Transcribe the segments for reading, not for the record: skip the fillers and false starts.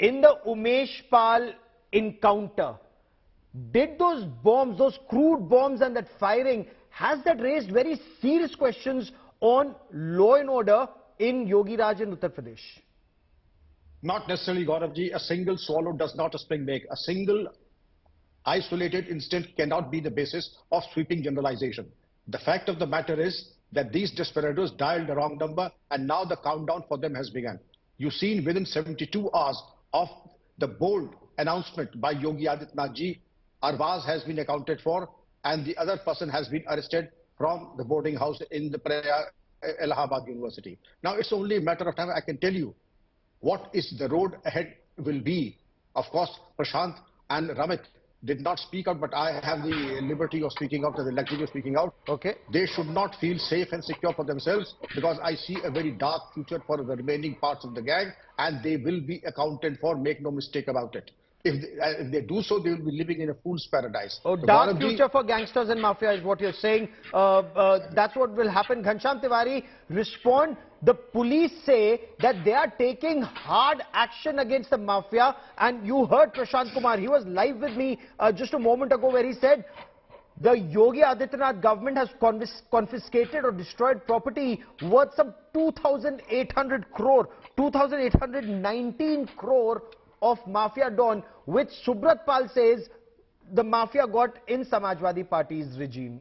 in the Umesh Pal encounter, did those bombs, those crude bombs and that firing, has that raised very serious questions on law and order in Yogi Raj in Uttar Pradesh? Not necessarily, Gauravji. A single swallow does not a spring make. A single isolated incident cannot be the basis of sweeping generalization. The fact of the matter is that these desperados dialed the wrong number, and now the countdown for them has begun. You've seen within 72 hours of the bold announcement by Yogi Adityanath ji, Arbaaz has been accounted for, and the other person has been arrested from the boarding house in the Allahabad University. Now it's only a matter of time. I can tell you what is the road ahead will be. Of course, Prashant and Ramit did not speak out, but I have the liberty of speaking out, the luxury of speaking out. Okay. They should not feel safe and secure for themselves, because I see a very dark future for the remaining parts of the gang, and they will be accounted for, make no mistake about it. If they do so, they will be living in a fool's paradise. Oh, so dark future for gangsters and mafia is what you're saying. That's what will happen. Ghanshyam Tiwari, respond. The police say that they are taking hard action against the mafia, and you heard Prashant Kumar. He was live with me just a moment ago, where he said the Yogi Adityanath government has confiscated or destroyed property worth some 2,800 crore, 2,819 crore of mafia don, which Subrat Pal says the mafia got in Samajwadi Party's regime.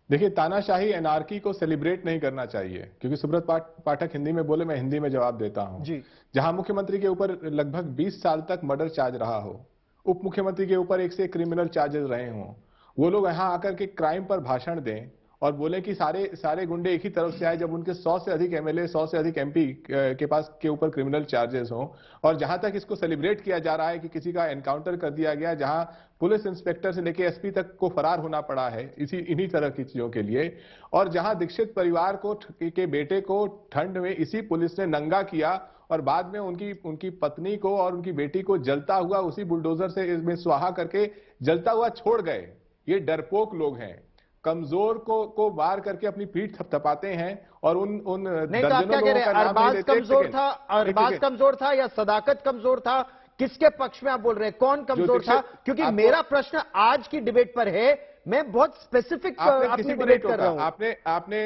देखिए, तानाशाही एनआरकी को celebrate नहीं करना चाहिए, क्योंकि सुब्रत पाठक हिंदी में बोले, मैं हिंदी में जवाब देता हूं। जी। जहां मुख्यमंत्री के ऊपर लगभग 20 साल तक मर्डर चार्ज रहा हो, उप मुख्यमंत्री के ऊपर 1 से 1 क्रिमिनल चार्जेस रहे हों, वो लोग यहां आकर के क्राइम पर भाषण दें और बोले कि सारे गुंडे एक ही तरफ से आए, जब उनके 100 से अधिक एमएलए, 100 से अधिक एमपी के ऊपर क्रिमिनल चार्जेस हों। और जहां तक इसको सेलिब्रेट किया जा रहा है कि किसी का एनकाउंटर कर दिया गया, जहां पुलिस इंस्पेक्टर से लेकर एसपी तक को फरार होना पड़ा है इन्हीं तरह की चीजों के लिए, और जहां दीक्षित परिवार के बेटे को ठंड में इसी पुलिस ने नंगा किया और बाद में उनकी पत्नी को और उनकी बेटी को जलता हुआ उसी बुलडोजर से इसमें स्वाहा करके जलता हुआ छोड़ गए। ये डरपोक लोग हैं, कमजोर को वार करके अपनी पीठ थपथपाते हैं और उन नहीं, तो आप क्या कह रहे हैं? अरबाज कमजोर था, अरबाज कमजोर था या सदाकत कमजोर था? किसके पक्ष में आप बोल रहे हैं? कौन कमजोर था? क्योंकि मेरा प्रश्न आज की डिबेट पर है, मैं बहुत स्पेसिफिक अपनी डिबेट कर रहा हूं।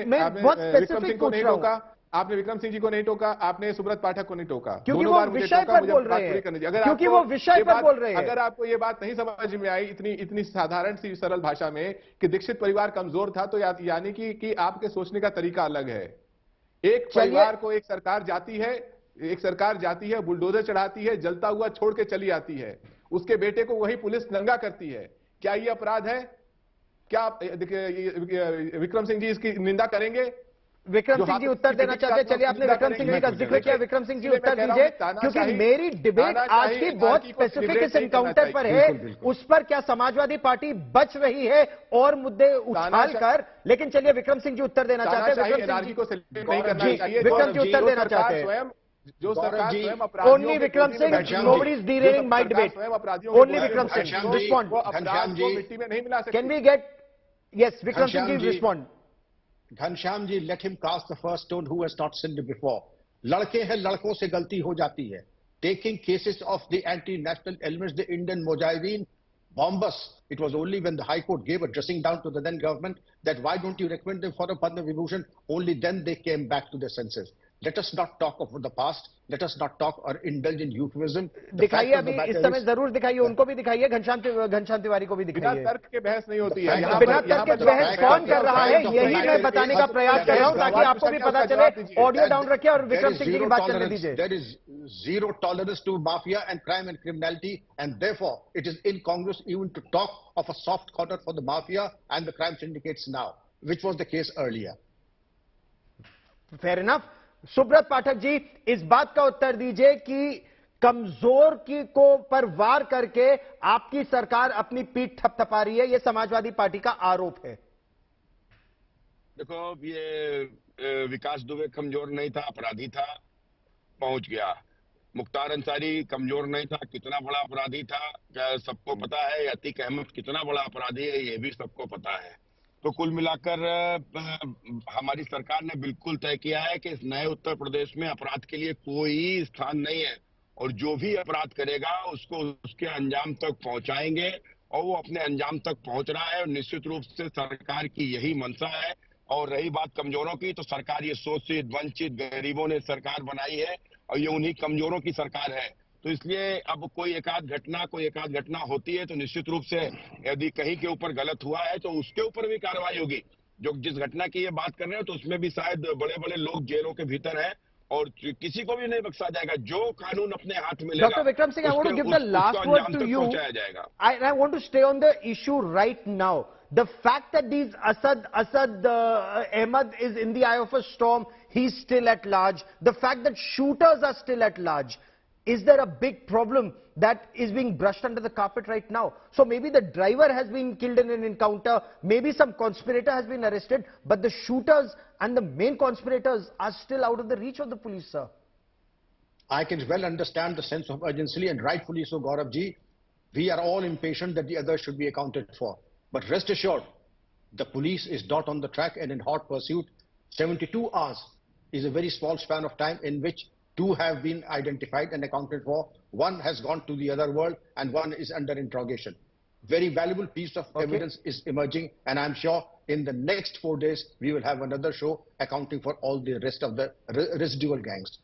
मैं बहुत स्पेसिफिक पूछ रहा हूं। आपने विक्रम सिंह जी को नहीं टोका, आपने सुब्रत पाठक को नहीं टोका, क्योंकि वो विषय पर बोल रहे हैं, क्योंकि वो विषय पर बोल रहे हैं। अगर आपको ये बात नहीं समझ में आई इतनी साधारण सी सरल भाषा में कि दीक्षित परिवार कमजोर था, तो यानी कि आपके सोचने का तरीका अलग है। एक परिवार को एक सरकार जाती है, बुलडोजर चढ़ाती है, जलता हुआ छोड़ के चली आती है, उसके बेटे को वही पुलिस नंगा करती है। क्या ये अपराध है? क्या विक्रम सिंह जी इसकी निंदा करेंगे? विक्रम सिंह जी उत्तर देना चाहते हैं। चलिए, आपने विक्रम सिंह जी का जिक्र किया, विक्रम सिंह जी उत्तर दीजिए, क्योंकि मेरी डिबेट आज की बहुत स्पेसिफिक इस एनकाउंटर पर है। उस पर क्या समाजवादी पार्टी बच रही है और मुद्दे उछाल कर? लेकिन चलिए, विक्रम सिंह जी उत्तर देना चाहते हैं। विक्रम जी उत्तर देना चाहते हैं। जो सरकार स्वयं अपराध, only Vikram Singh, nobody is derailing my debate. Only Vikram Singh, respond. मिट्टी में नहीं मिला सकते। Can we get, yes, Vikram Singh ji respond. Ghanshyam ji, let him cast the first stone who has not sinned before. लड़के हैं, लड़कों से गलती हो जाती है. Taking cases of the anti-national elements, the Indian Mujahideen bombers, it was only when the High Court gave a dressing down to the then government that why don't you recommend them for a Padma Vibhushan? Only then they came back to their senses. Let us not talk of the past. Let us not talk or indulge in euphemism. दिखाइए, अभी इस समय जरूर दिखाइए, उनको भी दिखाइए, घनश्याम तिवारी को भी दिखाइए। बिना तर्क के बहस नहीं होती है। बिना तर्क के बहस कौन कर रहा है, यही मैं बताने का प्रयास कर रहा हूं, ताकि आपको भी पता चले। ऑडियो डाउन रखिए और विक्रम सिंह जी की बात करने दीजिए। There is zero tolerance to mafia and crime and criminality, and therefore it is incongruous even to talk of a soft corner for the mafia and the crime syndicates now, which was the case earlier. Fair enough. Subrat Pathak ji, इस बात का उत्तर दीजिए कि कमजोर को पर वार करके आपकी सरकार अपनी पीठ थपथपा रही है, यह समाजवादी पार्टी का आरोप है। देखो, ये विकास दुबे कमजोर नहीं था, अपराधी था, पहुंच गया। मुख्तार अंसारी कमजोर नहीं था, कितना बड़ा अपराधी था क्या सबको पता है। अतीक अहमद कितना बड़ा अपराधी है, ये भी सबको पता है। तो कुल मिलाकर हमारी सरकार ने बिल्कुल तय किया है कि इस नए उत्तर प्रदेश में अपराध के लिए कोई स्थान नहीं है। और जो भी अपराध करेगा उसको उसके अंजाम तक पहुंचाएंगे, और वो अपने अंजाम तक पहुंच रहा है। और निश्चित रूप से सरकार की यही मंशा है। और रही बात कमजोरों की, तो सरकार ये शोषित वंचित गरीबों ने सरकार बनाई है, और ये उन्हीं कमजोरों की सरकार है। तो इसलिए अब कोई एकाध घटना होती है तो निश्चित रूप से यदि कहीं के ऊपर गलत हुआ है तो उसके ऊपर भी कार्रवाई होगी। जो जिस घटना की ये बात कर रहे हो तो उसमें भी शायद बड़े बड़े लोग जेलों के भीतर हैं, और किसी को भी नहीं बख्शा जाएगा। जो कानून अपने हाथ में लेगा, Dr. Vikram Singh, I want to give the last word to you. I want to stay on the issue right now. The fact that these Asad Ahmad is in the eye of a storm, he's still at large. The fact that shooters are still at large. Is there a big problem that is being brushed under the carpet right now? So maybe the driver has been killed in an encounter, maybe some conspirator has been arrested, but the shooters and the main conspirators are still out of the reach of the police, sir. I can well understand the sense of urgency, and rightfully so, Gauravji. We are all impatient that the others should be accounted for. But rest assured, the police is not on the track and in hot pursuit. 72 hours is a very small span of time in which two have been identified and accounted for. One has gone to the other world and one is under interrogation. Very valuable piece of evidence is emerging, and I'm sure in the next 4 days we will have another show accounting for all the rest of the residual gangs.